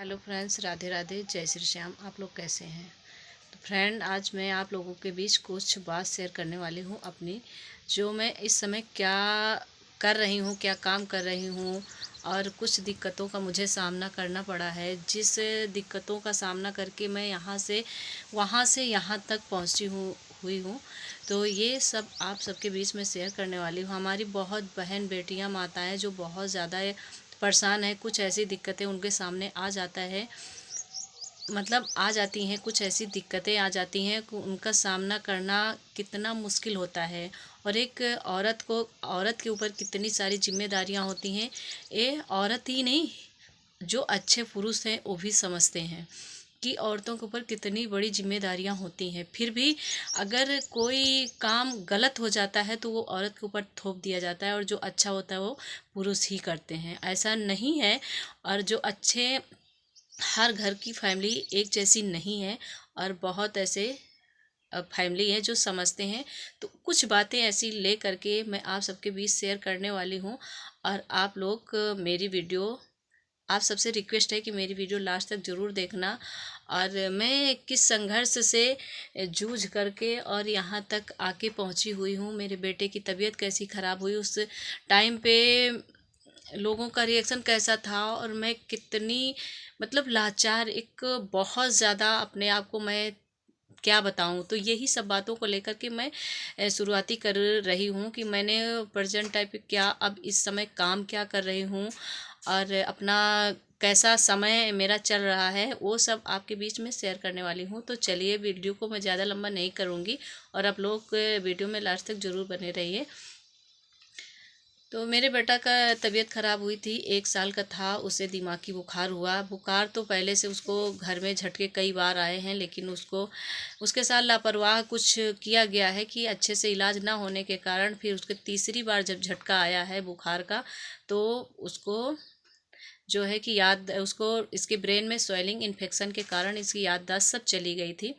Hello friends, Radhe Radhe, जय श्री श्याम। आप लोग कैसे हैं? तो फ्रेंड, आज मैं आप लोगों के बीच कुछ बात शेयर करने वाली हूँ अपनी, जो मैं इस समय क्या कर रही हूँ, क्या काम कर रही हूँ और कुछ दिक्कतों का मुझे सामना करना पड़ा है, जिस दिक्कतों का सामना करके मैं वहाँ से यहाँ तक पहुँची हुई हूँ। तो ये सब आप सबके बीच में शेयर करने वाली हूँ। हमारी बहुत बहन बेटियाँ माताएँ जो बहुत ज़्यादा परेशान है, कुछ ऐसी दिक्कतें उनके सामने आ जाता है, मतलब आ जाती हैं, कुछ ऐसी दिक्कतें आ जाती हैं कि उनका सामना करना कितना मुश्किल होता है। और एक औरत के ऊपर कितनी सारी जिम्मेदारियां होती हैं, ये औरत ही नहीं, जो अच्छे पुरुष हैं वो भी समझते हैं कि औरतों के ऊपर कितनी बड़ी जिम्मेदारियां होती हैं। फिर भी अगर कोई काम गलत हो जाता है तो वो औरत के ऊपर थोप दिया जाता है, और जो अच्छा होता है वो पुरुष ही करते हैं। ऐसा नहीं है। और जो अच्छे, हर घर की फैमिली एक जैसी नहीं है, और बहुत ऐसे फैमिली है जो समझते हैं। तो कुछ बातें ऐसी ले करके मैं आप सबके बीच शेयर करने वाली हूँ। और आप लोग मेरी वीडियो, आप सबसे रिक्वेस्ट है कि मेरी वीडियो लास्ट तक ज़रूर देखना। और मैं किस संघर्ष से जूझ करके और यहाँ तक आके पहुँची हुई हूँ, मेरे बेटे की तबीयत कैसी ख़राब हुई उस टाइम पे, लोगों का रिएक्शन कैसा था, और मैं कितनी, मतलब लाचार, एक बहुत ज़्यादा अपने आप को मैं क्या बताऊं। तो यही सब बातों को लेकर के मैं शुरुआती कर रही हूँ कि मैंने प्रेजेंट टाइप क्या, अब इस समय काम क्या कर रही हूँ, और अपना कैसा समय मेरा चल रहा है, वो सब आपके बीच में शेयर करने वाली हूँ। तो चलिए, वीडियो को मैं ज़्यादा लंबा नहीं करूँगी, और आप लोग वीडियो में लास्ट तक ज़रूर बने रहिए। तो मेरे बेटा का तबीयत ख़राब हुई थी, 1 साल का था, उसे दिमागी बुखार हुआ। बुखार तो पहले से उसको घर में झटके कई बार आए हैं, लेकिन उसके साथ लापरवाह कुछ किया गया है कि अच्छे से इलाज ना होने के कारण फिर उसके तीसरी बार जब झटका आया है बुखार का, तो उसको जो है कि उसको इसके ब्रेन में स्वेलिंग इन्फेक्शन के कारण इसकी याददाश्त सब चली गई थी।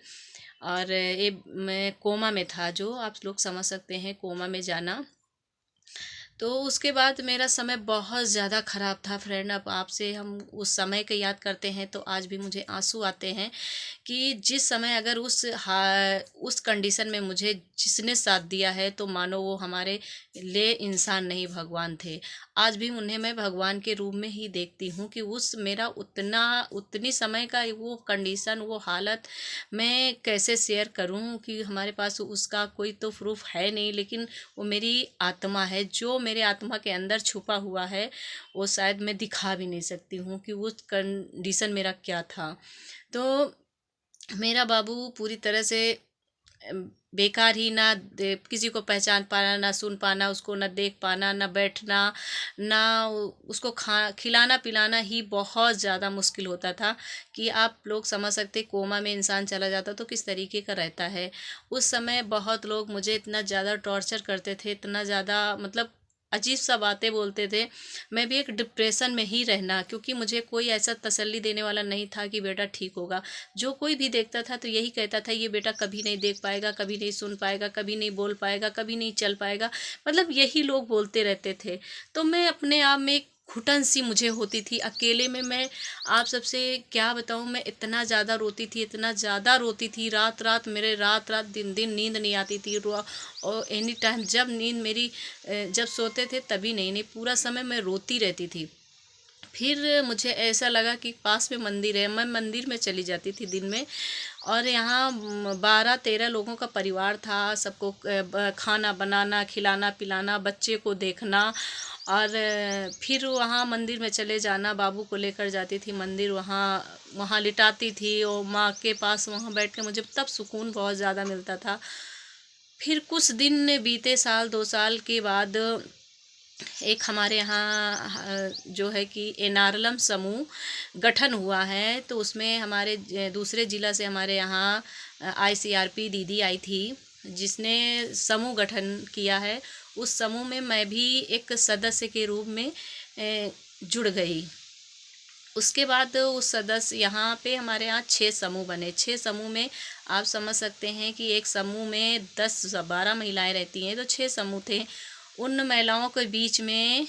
और ये मैं कोमा में था, जो आप लोग समझ सकते हैं कोमा में जाना। तो उसके बाद मेरा समय बहुत ज़्यादा ख़राब था फ्रेंड। अब आपसे हम उस समय को याद करते हैं तो आज भी मुझे आंसू आते हैं कि जिस समय, अगर उस कंडीशन में मुझे जिसने साथ दिया है, तो मानो वो हमारे लिए इंसान नहीं, भगवान थे। आज भी उन्हें मैं भगवान के रूप में ही देखती हूँ कि उस मेरा उतनी समय का वो कंडीशन, वो हालत मैं कैसे शेयर करूँ, कि हमारे पास उसका कोई तो प्रूफ है नहीं, लेकिन वो मेरी आत्मा है, जो मेरे आत्मा के अंदर छुपा हुआ है, वो शायद मैं दिखा भी नहीं सकती हूँ कि उस कंडीशन मेरा क्या था। तो मेरा बाबू पूरी तरह से बेकार ही, किसी को पहचान पाना, ना सुन पाना, उसको ना देख पाना, ना बैठना, ना उसको खिलाना पिलाना ही बहुत ज़्यादा मुश्किल होता था। कि आप लोग समझ सकते, कोमा में इंसान चला जाता तो किस तरीके का रहता है। उस समय बहुत लोग मुझे इतना ज़्यादा टॉर्चर करते थे, इतना ज़्यादा, मतलब अजीब सा बातें बोलते थे। मैं भी एक डिप्रेशन में ही रहना, क्योंकि मुझे कोई ऐसा तसल्ली देने वाला नहीं था कि बेटा ठीक होगा। जो कोई भी देखता था तो यही कहता था, ये बेटा कभी नहीं देख पाएगा, कभी नहीं सुन पाएगा, कभी नहीं बोल पाएगा, कभी नहीं चल पाएगा, मतलब यही लोग बोलते रहते थे। तो मैं अपने आप में एक घुटन सी मुझे होती थी अकेले में। मैं आप सबसे क्या बताऊं, मैं इतना ज़्यादा रोती थी, इतना ज़्यादा रोती थी, रात रात मेरे, रात रात दिन दिन नींद नहीं आती थी। और एनी टाइम जब नींद मेरी, जब सोते थे तभी नहीं, नहीं पूरा समय मैं रोती रहती थी। फिर मुझे ऐसा लगा कि पास में मंदिर है, मैं मंदिर में चली जाती थी दिन में। और यहाँ 12-13 लोगों का परिवार था, सबको खाना बनाना, खिलाना पिलाना, बच्चे को देखना। और फिर वहाँ मंदिर में चले जाना, बाबू को लेकर जाती थी मंदिर, वहाँ वहाँ लिटाती थी और माँ के पास वहाँ बैठ के मुझे तब सुकून बहुत ज़्यादा मिलता था। फिर कुछ दिन बीते, साल 2 साल के बाद एक हमारे यहाँ जो है कि एनारलम समूह गठन हुआ है। तो उसमें हमारे दूसरे ज़िला से हमारे यहाँ ICRP दीदी आई थी, जिसने समूह गठन किया है। उस समूह में मैं भी एक सदस्य के रूप में जुड़ गई। उसके बाद उस सदस्य, यहाँ पे हमारे यहाँ 6 समूह बने। 6 समूह में आप समझ सकते हैं कि एक समूह में 10-12 महिलाएं रहती हैं, तो 6 समूह थे। उन महिलाओं के बीच में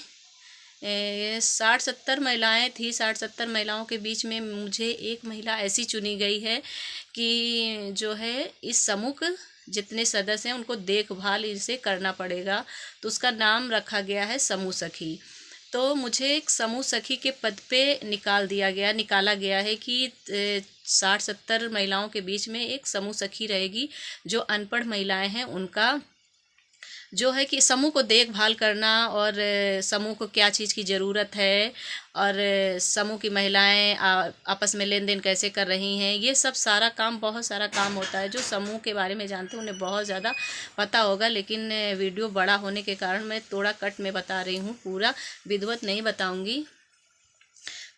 60-70 महिलाएं थी। 60-70 महिलाओं के बीच में मुझे एक महिला ऐसी चुनी गई है कि जो है इस समूह के जितने सदस्य हैं उनको देखभाल इसे करना पड़ेगा, तो उसका नाम रखा गया है समूह सखी। तो मुझे एक समूह सखी के पद पे निकाला गया है कि 60-70 महिलाओं के बीच में एक समूह सखी रहेगी, जो अनपढ़ महिलाएं हैं उनका जो है कि समूह को देखभाल करना, और समूह को क्या चीज़ की ज़रूरत है, और समूह की महिलाएं आपस में लेन देन कैसे कर रही हैं, ये सब सारा काम, बहुत सारा काम होता है। जो समूह के बारे में जानते हैं उन्हें बहुत ज़्यादा पता होगा, लेकिन वीडियो बड़ा होने के कारण मैं थोड़ा कट में बता रही हूँ, पूरा विधिवत नहीं बताऊँगी।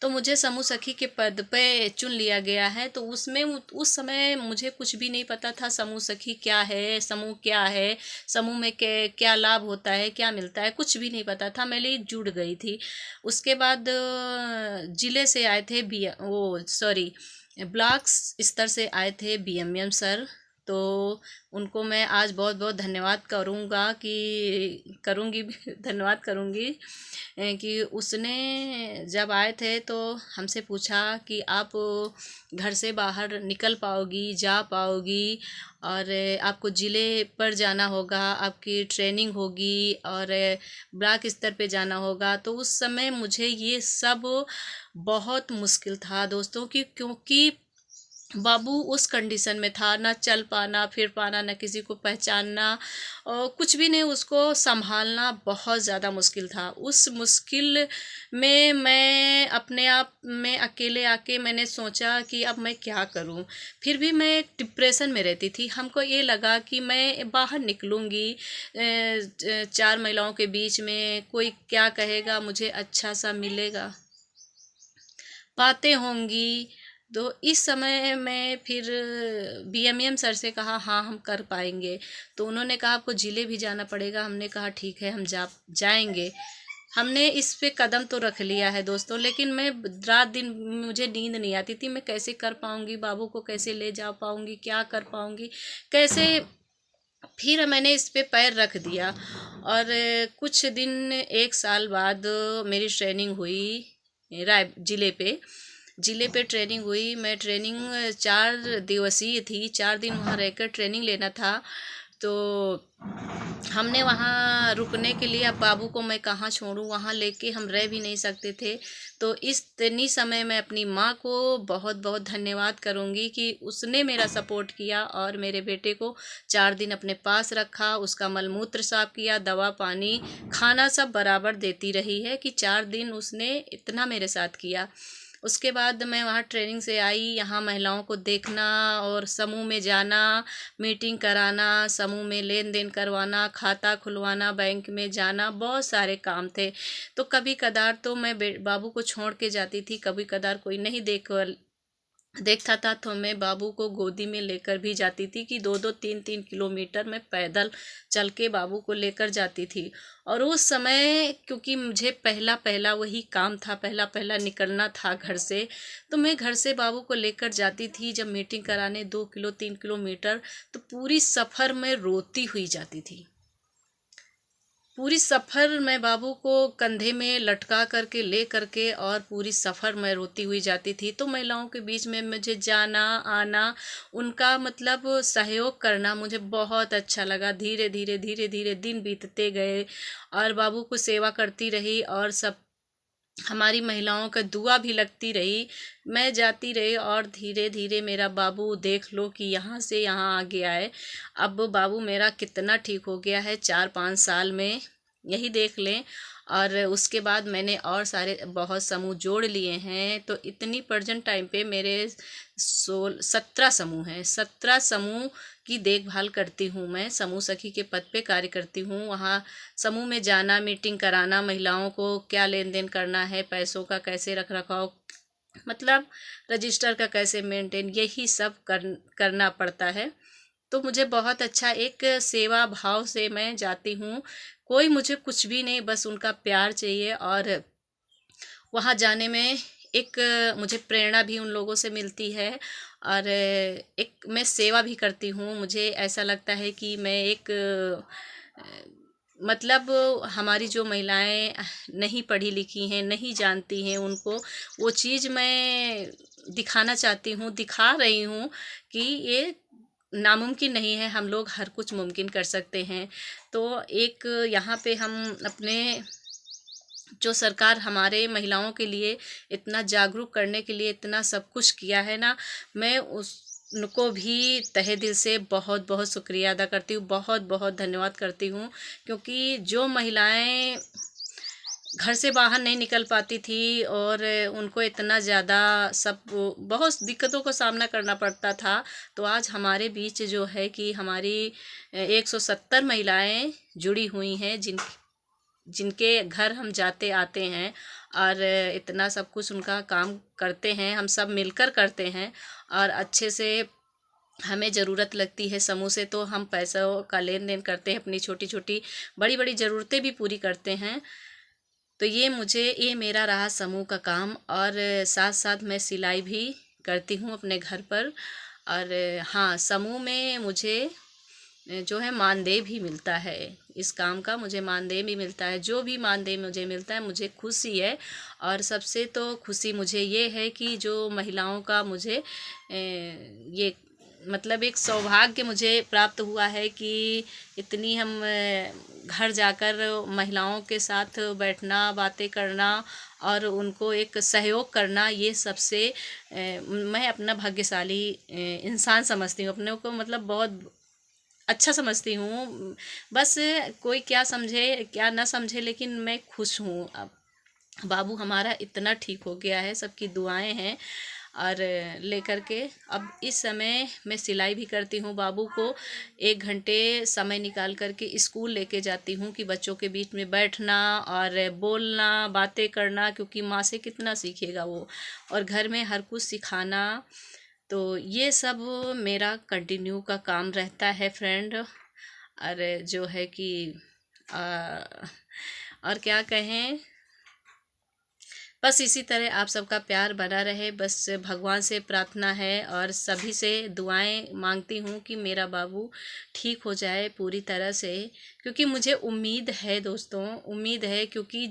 तो मुझे समूह सखी के पद पे चुन लिया गया है। तो उसमें उस समय मुझे कुछ भी नहीं पता था समूह सखी क्या है, समूह क्या है, समूह में क्या लाभ होता है, क्या मिलता है, कुछ भी नहीं पता था। मैं लिए जुड़ गई थी। उसके बाद जिले से आए थे ब्लॉक स्तर से आए थे बीएमएम सर। तो उनको मैं आज बहुत बहुत धन्यवाद करूँगी धन्यवाद करूँगी कि उसने जब आए थे तो हमसे पूछा कि आप घर से बाहर निकल पाओगी, जा पाओगी, और आपको ज़िले पर जाना होगा, आपकी ट्रेनिंग होगी, और ब्लॉक स्तर पे जाना होगा। तो उस समय मुझे ये सब बहुत मुश्किल था दोस्तों, क्योंकि बाबू उस कंडीशन में था, ना चल पाना, फिर पाना, ना किसी को पहचानना, और कुछ भी नहीं, उसको संभालना बहुत ज़्यादा मुश्किल था। उस मुश्किल में मैं अपने आप में अकेले आके मैंने सोचा कि अब मैं क्या करूं। फिर भी मैं एक डिप्रेशन में रहती थी। हमको ये लगा कि मैं बाहर निकलूंगी 4 महिलाओं के बीच में, कोई क्या कहेगा, मुझे अच्छा सा मिलेगा, बातें होंगी। तो इस समय मैं फिर बीएमएम सर से कहा हाँ हम कर पाएंगे। तो उन्होंने कहा आपको ज़िले भी जाना पड़ेगा। हमने कहा ठीक है, हम जाएंगे। हमने इस पे कदम तो रख लिया है दोस्तों, लेकिन मैं रात दिन मुझे नींद नहीं आती थी। मैं कैसे कर पाऊंगी, बाबू को कैसे ले जा पाऊंगी, क्या कर पाऊंगी, कैसे। फिर मैंने इस पे पैर रख दिया, और कुछ दिन, 1 साल बाद मेरी ट्रेनिंग हुई ज़िले पे ट्रेनिंग हुई। मैं ट्रेनिंग 4 दिवसीय थी, 4 दिन वहाँ रहकर ट्रेनिंग लेना था। तो हमने वहाँ रुकने के लिए, अब बाबू को मैं कहाँ छोड़ूं, वहाँ लेके हम रह भी नहीं सकते थे। तो इतनी समय मैं अपनी माँ को बहुत बहुत धन्यवाद करूँगी कि उसने मेरा सपोर्ट किया और मेरे बेटे को 4 दिन अपने पास रखा, उसका मलमूत्र साफ किया, दवा पानी खाना सब बराबर देती रही है कि 4 दिन उसने इतना मेरे साथ किया। उसके बाद मैं वहाँ ट्रेनिंग से आई, यहाँ महिलाओं को देखना और समूह में जाना, मीटिंग कराना, समूह में लेन देन करवाना, खाता खुलवाना, बैंक में जाना, बहुत सारे काम थे। तो कभी कदार तो मैं बाबू को छोड़ के जाती थी, कभी कदार कोई नहीं देखता था तो मैं बाबू को गोदी में लेकर भी जाती थी कि 2-2 3-3 किलोमीटर मैं पैदल चल के बाबू को लेकर जाती थी। और उस समय क्योंकि मुझे पहला पहला वही काम था, पहला पहला निकलना था घर से, तो मैं घर से बाबू को लेकर जाती थी जब मीटिंग कराने 2-3 किलोमीटर, तो पूरी सफ़र में रोती हुई जाती थी। पूरी सफ़र मैं बाबू को कंधे में लटका करके ले करके और पूरी सफ़र मैं रोती हुई जाती थी। तो महिलाओं के बीच में मुझे जाना आना, उनका मतलब सहयोग करना मुझे बहुत अच्छा लगा। धीरे धीरे धीरे धीरे दिन बीतते गए और बाबू को सेवा करती रही, और सब हमारी महिलाओं का दुआ भी लगती रही। मैं जाती रही और धीरे धीरे मेरा बाबू देख लो कि यहाँ से यहाँ आ गया है। अब बाबू मेरा कितना ठीक हो गया है 4-5 साल में, यही देख लें। और उसके बाद मैंने और सारे बहुत समूह जोड़ लिए हैं। तो इतनी प्रेजेंट टाइम पे मेरे 17 समूह हैं। 17 समूह की देखभाल करती हूँ मैं, समूह सखी के पद पे कार्य करती हूँ। वहाँ समूह में जाना, मीटिंग कराना, महिलाओं को क्या लेन देन करना है, पैसों का कैसे रख रखाव, मतलब रजिस्टर का कैसे मेंटेन, यही सब करना पड़ता है। तो मुझे बहुत अच्छा एक सेवा भाव से मैं जाती हूँ। कोई मुझे कुछ भी नहीं, बस उनका प्यार चाहिए। और वहाँ जाने में एक मुझे प्रेरणा भी उन लोगों से मिलती है, और एक मैं सेवा भी करती हूँ। मुझे ऐसा लगता है कि मैं एक मतलब हमारी जो महिलाएं नहीं पढ़ी लिखी हैं, नहीं जानती हैं, उनको वो चीज़ मैं दिखाना चाहती हूँ, दिखा रही हूँ कि ये नामुमकिन नहीं है, हम लोग हर कुछ मुमकिन कर सकते हैं। तो एक यहाँ पे हम अपने जो सरकार हमारे महिलाओं के लिए इतना जागरूक करने के लिए इतना सब कुछ किया है ना, मैं उस उनको भी तहे दिल से बहुत बहुत शुक्रिया अदा करती हूँ, बहुत बहुत धन्यवाद करती हूँ। क्योंकि जो महिलाएं घर से बाहर नहीं निकल पाती थी और उनको इतना ज़्यादा सब बहुत दिक्कतों का सामना करना पड़ता था, तो आज हमारे बीच जो है कि हमारी 170 महिलाएं जुड़ी हुई हैं, जिनके घर हम जाते आते हैं और इतना सब कुछ उनका काम करते हैं, हम सब मिलकर करते हैं। और अच्छे से हमें ज़रूरत लगती है समूह से, तो हम पैसों का लेन देन करते हैं, अपनी छोटी छोटी बड़ी बड़ी ज़रूरतें भी पूरी करते हैं। तो ये मेरा रहा समूह का काम। और साथ साथ मैं सिलाई भी करती हूँ अपने घर पर। और हाँ, समूह में मुझे जो है मानदेय भी मिलता है, इस काम का मुझे मानदेय भी मिलता है। जो भी मानदेय मुझे मिलता है मुझे खुशी है। और सबसे तो खुशी मुझे ये है कि जो महिलाओं का मुझे ये मतलब एक सौभाग्य मुझे प्राप्त हुआ है कि इतनी हम घर जाकर महिलाओं के साथ बैठना, बातें करना और उनको एक सहयोग करना, ये सबसे मैं अपना भाग्यशाली इंसान समझती हूँ अपने को, मतलब बहुत अच्छा समझती हूँ। बस कोई क्या समझे क्या ना समझे, लेकिन मैं खुश हूँ। अब बाबू हमारा इतना ठीक हो गया है, सबकी दुआएं हैं। और लेकर के अब इस समय मैं सिलाई भी करती हूँ। बाबू को 1 घंटे समय निकाल कर के स्कूल लेके जाती हूँ कि बच्चों के बीच में बैठना और बोलना, बातें करना, क्योंकि माँ से कितना सीखेगा वो, और घर में हर कुछ सिखाना। तो ये सब मेरा कंटिन्यू का काम रहता है फ्रेंड। और जो है कि आ, और क्या कहें, बस इसी तरह आप सबका प्यार बना रहे, बस भगवान से प्रार्थना है और सभी से दुआएं मांगती हूँ कि मेरा बाबू ठीक हो जाए पूरी तरह से। क्योंकि मुझे उम्मीद है दोस्तों, उम्मीद है, क्योंकि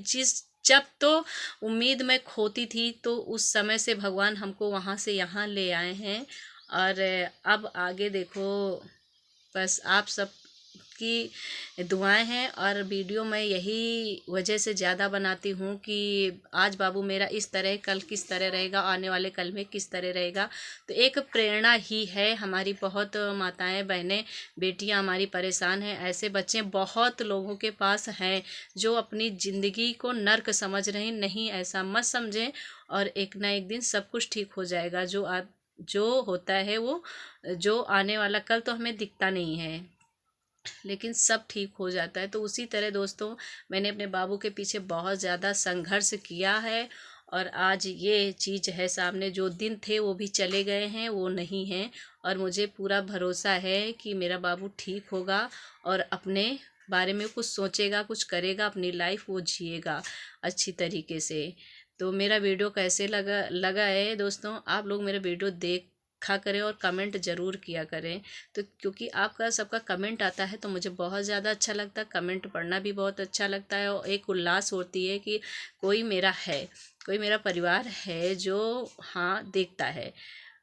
जब तो उम्मीद मैं खोती थी तो उस समय से भगवान हमको वहाँ से यहाँ ले आए हैं। और अब आगे देखो, बस आप सब की दुआएं हैं। और वीडियो मैं यही वजह से ज़्यादा बनाती हूँ कि आज बाबू मेरा इस तरह, कल किस तरह रहेगा, आने वाले कल में किस तरह रहेगा। तो एक प्रेरणा ही है। हमारी बहुत माताएं, बहनें, बेटियां हमारी परेशान हैं। ऐसे बच्चे बहुत लोगों के पास हैं जो अपनी ज़िंदगी को नर्क समझ रहे हैं। नहीं, ऐसा मत समझें, और एक ना एक दिन सब कुछ ठीक हो जाएगा। जो होता है वो, जो आने वाला कल तो हमें दिखता नहीं है, लेकिन सब ठीक हो जाता है। तो उसी तरह दोस्तों, मैंने अपने बाबू के पीछे बहुत ज़्यादा संघर्ष किया है, और आज ये चीज़ है सामने। जो दिन थे वो भी चले गए हैं, वो नहीं हैं। और मुझे पूरा भरोसा है कि मेरा बाबू ठीक होगा और अपने बारे में कुछ सोचेगा, कुछ करेगा, अपनी लाइफ वो जिएगा अच्छी तरीके से। तो मेरा वीडियो कैसे लगा है दोस्तों, आप लोग मेरा वीडियो देखा करें और कमेंट ज़रूर किया करें। तो क्योंकि आपका सबका कमेंट आता है तो मुझे बहुत ज़्यादा अच्छा लगता है, कमेंट पढ़ना भी बहुत अच्छा लगता है, और एक उल्लास होती है कि कोई मेरा है, कोई मेरा परिवार है जो हाँ देखता है।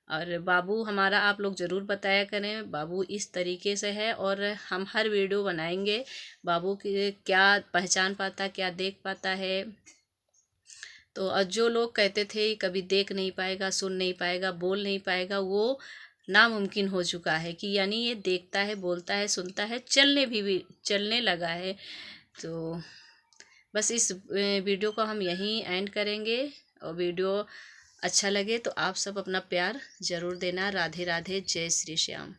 और बाबू हमारा आप लोग ज़रूर बताया करें बाबू इस तरीके से है, और हम हर वीडियो बनाएंगे बाबू की क्या पहचान पाता, क्या देख पाता है। तो जो लोग कहते थे कभी देख नहीं पाएगा, सुन नहीं पाएगा, बोल नहीं पाएगा, वो नामुमकिन हो चुका है कि यानी ये देखता है, बोलता है, सुनता है, भी चलने लगा है। तो बस इस वीडियो को हम यहीं एंड करेंगे। और वीडियो अच्छा लगे तो आप सब अपना प्यार ज़रूर देना। राधे राधे, जय श्री श्याम।